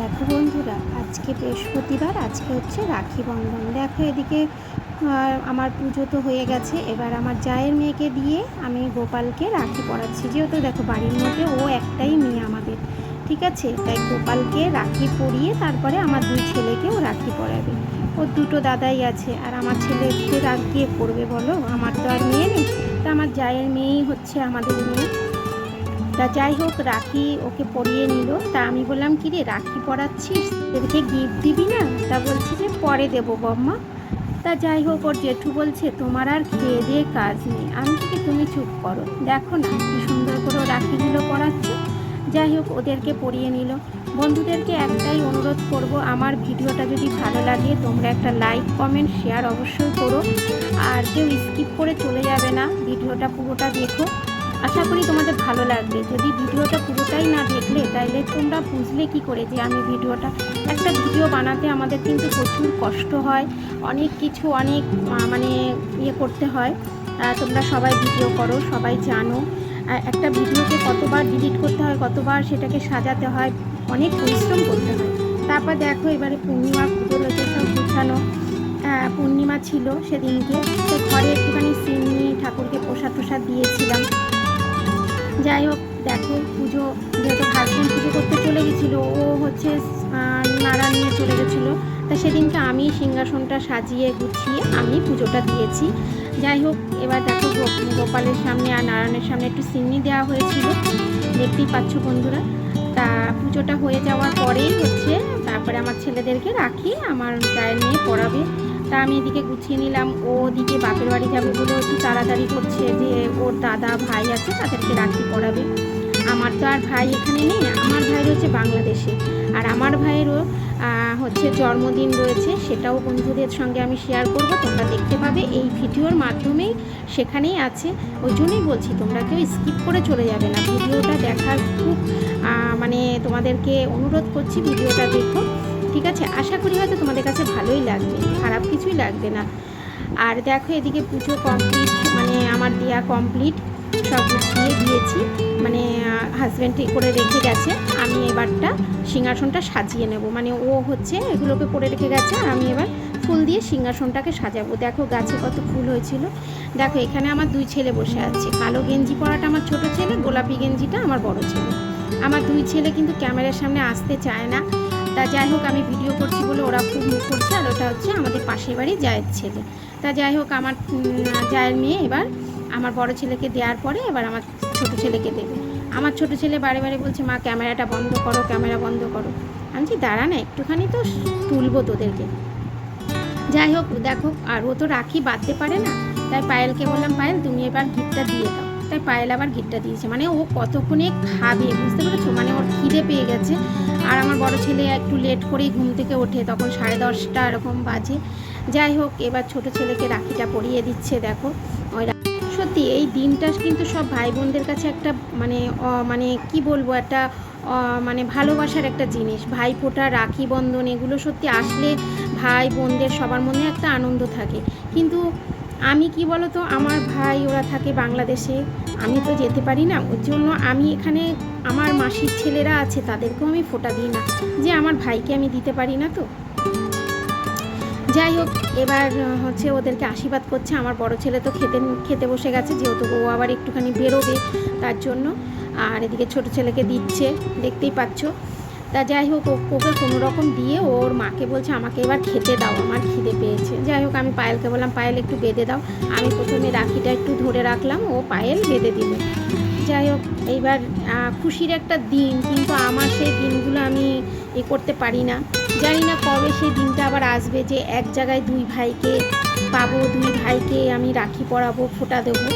দেখো বন্ধুরা, আজকে বৃহস্পতিবার, আজকে হচ্ছে রাখি বন্ধন। দেখো এদিকে আমার পুজো তো হয়ে গেছে। এবার আমার জায়ের মেয়েকে দিয়ে আমি গোপালকে রাখি পরাচ্ছি। যেহেতু দেখো বাড়ির মধ্যে ও একটাই মেয়ে আমাদের, ঠিক আছে? তাই গোপালকে রাখি পরিয়ে তারপরে আমার দুই ছেলেকেও রাখি পরাবে। ওর দুটো দাদাই আছে, আর আমার ছেলেকে রাখি পরবে বলো? আমার তো আর মেয়ে নেই, তা আমার জায়ের মেয়েই হচ্ছে আমাদের মেয়ে। তা যাই হোক, রাখি ওকে পরিয়ে নিল। তা আমি বললাম, কি রে রাখি পরাচ্ছিস, এদেরকে গিফট দিবি না? তা বলছি যে পরে দেবো বম্মা। তা যাই হোক, ওর জেঠু বলছে তোমার আর খেয়ে দিয়ে কাজ নেই। আমি থেকে তুমি চুপ করো, দেখো না কি সুন্দর করে রাখিগুলো পরাচ্ছে। যাই হোক, ওদেরকে পরিয়ে নিল। বন্ধুদেরকে একটাই অনুরোধ করব, আমার ভিডিওটা যদি ভালো লাগে তোমরা একটা লাইক কমেন্ট শেয়ার অবশ্যই করো, আর কেউ স্কিপ করে চলে যাবে না, ভিডিওটা পুরোটা দেখো। আশা করি তোমাদের ভালো লাগবে। যদি ভিডিওটা পুরোটাই না দেখলে তাইলে তোমরা বুঝলে কি করে যে আমি একটা ভিডিও বানাতে আমাদের কিন্তু প্রচুর কষ্ট হয়, অনেক কিছু অনেক মানে করতে হয়। তোমরা সবাই ভিডিও করো, সবাই জানো একটা ভিডিওকে কতবার ডিলিট করতে হয়, কতবার সেটাকে সাজাতে হয়, অনেক পরিশ্রম করতে হয়। তারপর দেখো এবারে পূর্ণিমা পুজো হয়েছে, সব গুছানো। পূর্ণিমা ছিল সেদিনকে, তো ঘরে একটুখানি সিন্নি ঠাকুরকে প্রসাদ টোসাদ দিয়েছিলাম। যাই হোক, দেখো পুজো, যেহেতু হাজব্যান্ড পুজো করতে চলে গেছিলো, ও হচ্ছে নাড়া নিয়ে চলে গেছিলো। তা সেদিনকে আমি সিংহাসনটা সাজিয়ে গুছিয়ে আমি পুজোটা দিয়েছি। যাই হোক, এবার দেখো গোপালের সামনে আর নারায়ণের সামনে একটু সিন্নি দেওয়া হয়েছিল, দেখতেই পাচ্ছ বন্ধুরা। তা পুজোটা হয়ে যাওয়ার পরেই হচ্ছে তারপরে আমার ছেলেদেরকে রাখি আমার গায়ের মেয়ে পরাবে। তা আমি এদিকে গুছিয়ে নিলাম, ও ওদিকে বাপের বাড়ি যাবে বলে একটু তাড়াতাড়ি করছে যে ওর দাদা ভাই আছে তাদেরকে রাখি পরাবে। আমার তো আর ভাই এখানে নেই, আমার ভাই রয়েছে বাংলাদেশে, আর আমার ভাইয়েরও হচ্ছে জন্মদিন রয়েছে, সেটাও বন্ধুদের সঙ্গে আমি শেয়ার করব, তোমরা দেখতে পাবে এই ভিডিওর মাধ্যমেই, সেখানেই আছে। ওই জন্যই বলছি তোমরা কেউ স্কিপ করে চলে যাবে না, ভিডিওটা দেখার খুব মানে তোমাদেরকে অনুরোধ করছি, ভিডিওটা দেখো, ঠিক আছে? আশা করি হয়তো তোমাদের কাছে ভালোই লাগবে, খারাপ কিছুই লাগবে না। আর দেখো এদিকে পুজো কমপ্লিট, মানে আমার দেয়া কমপ্লিট, সব গুছিয়ে দিয়েছি, মানে হাজব্যান্ড করে রেখে গেছে। আমি এবারটা সিংহাসনটা সাজিয়ে নেব, মানে ও হচ্ছে এগুলোকে করে রেখে গেছে, আর আমি এবার ফুল দিয়ে সিংহাসনটাকে সাজাবো। দেখো গাছে কত ফুল হয়েছিল। দেখো এখানে আমার দুই ছেলে বসে আছে, কালো গেঞ্জি পরাটা আমার ছোট ছেলে, গোলাপি গেঞ্জিটা আমার বড় ছেলে। আমার দুই ছেলে কিন্তু ক্যামেরার সামনে আসতে চায় না। তা যাই হোক, আমি ভিডিও করছি বলে ওরা খুব মুখ করছে, আর ওটা হচ্ছে আমাদের পাশের বাড়ি জায়ের ছেলে। তা যাই হোক, আমার জায়ের মেয়ে এবার আমার বড় ছেলেকে দেওয়ার পরে এবার আমার ছোট ছেলেকে দেবে। আমার ছোট ছেলে বারে বারে বলছে, মা ক্যামেরাটা বন্ধ করো, ক্যামেরা বন্ধ করো। আমি বলছি দাঁড়া না, একটুখানি তো তুলবো তোদেরকে। যাই হোক দেখো, আর ও তো রাখি বাঁধতে পারে না, তাই পায়েলকে বললাম, পায়েল তুমি এবার গিফটটা দিয়ে দাও। তাই পায়েল আবার গিফটটা দিয়েছে, মানে ও কতক্ষণে খাবে বুঝতে পেরেছো, মানে ওর খিদে পেয়ে গেছে। আর আমার বড় ছেলে একটু লেট করেই ঘুম থেকে ওঠে, তখন 10:30 এরকম বাজে। যাই হোক, এবার ছোট ছেলেকে রাখিটা পরিয়ে দিচ্ছে। দেখো ওই সত্যি এই দিনটা কিন্তু সব ভাই বোনদের কাছে একটা মানে মানে কি বলবো, একটা মানে ভালোবাসার একটা জিনিস। ভাইফোঁটা, রাখি বন্ধন, এগুলো সত্যি আসলে ভাই বোনদের সবার মনে একটা আনন্দ থাকে। কিন্তু আমি কি বলো তো, আমার ভাই ওরা থাকে বাংলাদেশে, আমি তো যেতে পারি না, ওর জন্য আমি এখানে আমার মাসির ছেলেরা আছে তাদেরকেও আমি ফোঁটা দিই না, যে আমার ভাইকে আমি দিতে পারি না। তো যাই হোক, এবার হচ্ছে ওদেরকে আশীর্বাদ করছে। আমার বড় ছেলে তো খেতে বসে গেছে, যেহেতু ও আবার একটুখানি বেরোবে তার জন্য। আর এদিকে ছোট ছেলেকে দিচ্ছে, দেখতেই পাচ্ছ। তা যাই হোক, ওকে কোনো রকম দিয়ে ওর মাকে বলছে আমাকে এবার খেতে দাও, আমার খিদে পেয়েছে। যাই হোক, আমি পায়েলকে বললাম, পায়েল একটু বেঁধে দাও। আমি প্রথমে রাখিটা একটু ধরে রাখলাম, ও পায়েল বেঁধে দিল। যাই হোক, এইবার খুশির একটা দিন, কিন্তু আমার সেই দিনগুলো আমি করতে পারি না। জানি না কবে সেই দিনটা আবার আসবে যে এক জায়গায় দুই ভাইকে পাবো, দুই ভাইকে আমি রাখি পরাবো, ফোঁটা দেবো।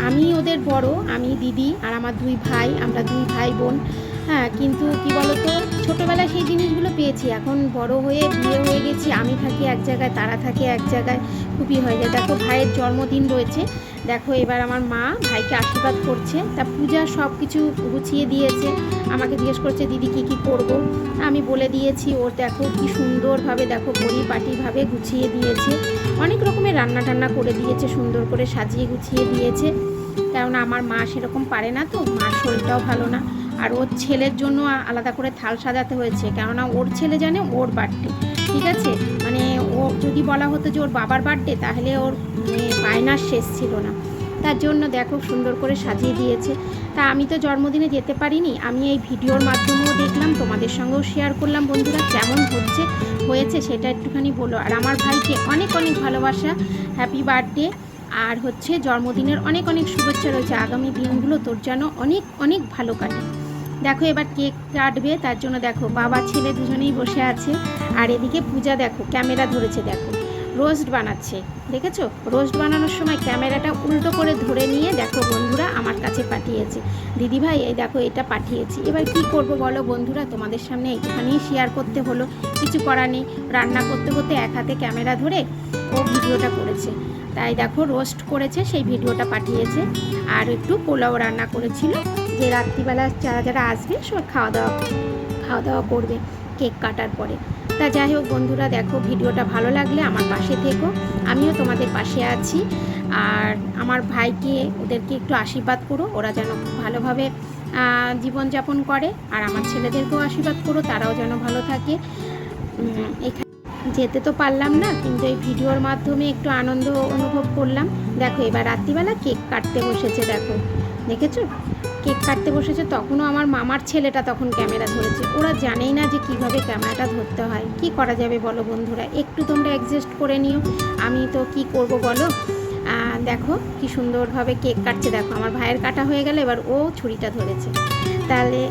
আমি ওদের বড়, আমি দিদি, আর আমার দুই ভাই, আমরা দুই ভাই বোন। হ্যাঁ, কিন্তু কি বলতো, ছোটোবেলায় সেই জিনিসগুলো পেয়েছি, এখন বড় হয়ে বিয়ে হয়ে গেছি, আমি থাকি এক জায়গায়, তারা থাকে এক জায়গায়, খুবই হয়ে যায়। দেখো ভাইয়ের জন্মদিন রয়েছে, দেখো এবার আমার মা ভাইকে আশীর্বাদ করছে। তা পূজা সব কিছু গুছিয়ে দিয়েছে, আমাকে জিজ্ঞেস করছে দিদি কী কী করবো, আমি বলে দিয়েছি। ওর দেখো কি সুন্দরভাবে, দেখো পরিপাটিভাবে গুছিয়ে দিয়েছে, অনেক রকমের রান্না টান্না করে দিয়েছে, সুন্দর করে সাজিয়ে গুছিয়ে দিয়েছে। কারণ আমার মা সেরকম পারে না, তো মার শরীরটাও ভালো না। আর ওর ছেলের জন্য আলাদা করে থাল সাজাতে হয়েছে, কেননা ওর ছেলে জানে ওর বার্থডে, ঠিক আছে। মানে ও যদি বলা হতো যে ওর বাবার বার্থডে, তাহলে ওর বায়নার শেষ ছিল না। তার জন্য দেখো সুন্দর করে সাজিয়ে দিয়েছে। তা আমি তো জন্মদিনে যেতে পারিনি, আমি এই ভিডিওর মাধ্যমেও দেখলাম, তোমাদের সঙ্গেও শেয়ার করলাম। বন্ধুরা কেমন হয়েছে সেটা একটুখানি বলো। আর আমার ভাইকে অনেক অনেক ভালোবাসা, হ্যাপি বার্থডে। আর হচ্ছে জন্মদিনের অনেক অনেক শুভেচ্ছা রয়েছে। আগামী দিনগুলো তোর যেন অনেক অনেক ভালো কাটে। দেখো এবার কেক কাটবে, তার জন্য দেখো বাবা ছেলে দুজনেই বসে আছে। আর এদিকে পূজা দেখো ক্যামেরা ধরেছে, দেখো রোস্ট বানাচ্ছে, দেখেছো? রোস্ট বানানোর সময় ক্যামেরাটা উল্টো করে ধরে নিয়ে দেখো বন্ধুরা আমার কাছে পাঠিয়েছে, দিদিভাই এই দেখো এটা পাঠিয়েছি। এবার কি করব বলো বন্ধুরা, তোমাদের সামনে একটুখানি শেয়ার করতে হলো, কিছু করার নেই। রান্না করতে করতে এক হাতে ক্যামেরা ধরে ও ভিডিওটা করেছে, তাই দেখো রোস্ট করেছে, সেই ভিডিওটা পাঠিয়েছে। আর একটু পোলাও রান্না করেছিল, যে রাত্রিবেলা যারা যারা আসবে সব খাওয়া দাওয়া করবে কেক কাটার পরে। তা যাই হোক বন্ধুরা, দেখো ভিডিওটা ভালো লাগলে আমার পাশে থেকো, আমিও তোমাদের পাশে আছি। আর আমার ভাইকে ওদেরকে একটু আশীর্বাদ করো, ওরা যেন খুব ভালোভাবে জীবনযাপন করে। আর আমার ছেলেদেরকেও আশীর্বাদ করো, তারাও যেন ভালো থাকে। এখানে যেতে তো পারলাম না, কিন্তু এই ভিডিওর মাধ্যমে একটু আনন্দ অনুভব করলাম। দেখো এবার রাত্রিবেলা কেক কাটতে বসেছে, দেখো দেখেছো কেক কাটতে বসেছে। তখনও আমার মামার ছেলেটা তখন ক্যামেরা ধরেছে। ওরা জানেই না যে কিভাবে ক্যামেরাটা ধরতে হয়। কি করা যাবে বলো বন্ধুরা, একটু তোমরা অ্যাডজাস্ট করে নিও, আমি তো কি করব বলো। দেখো কি সুন্দরভাবে কেক কাটছে, দেখো আমার ভাইয়ের কাটা হয়ে গেল, এবার ও ছুরিটা ধরেছে। তাহলে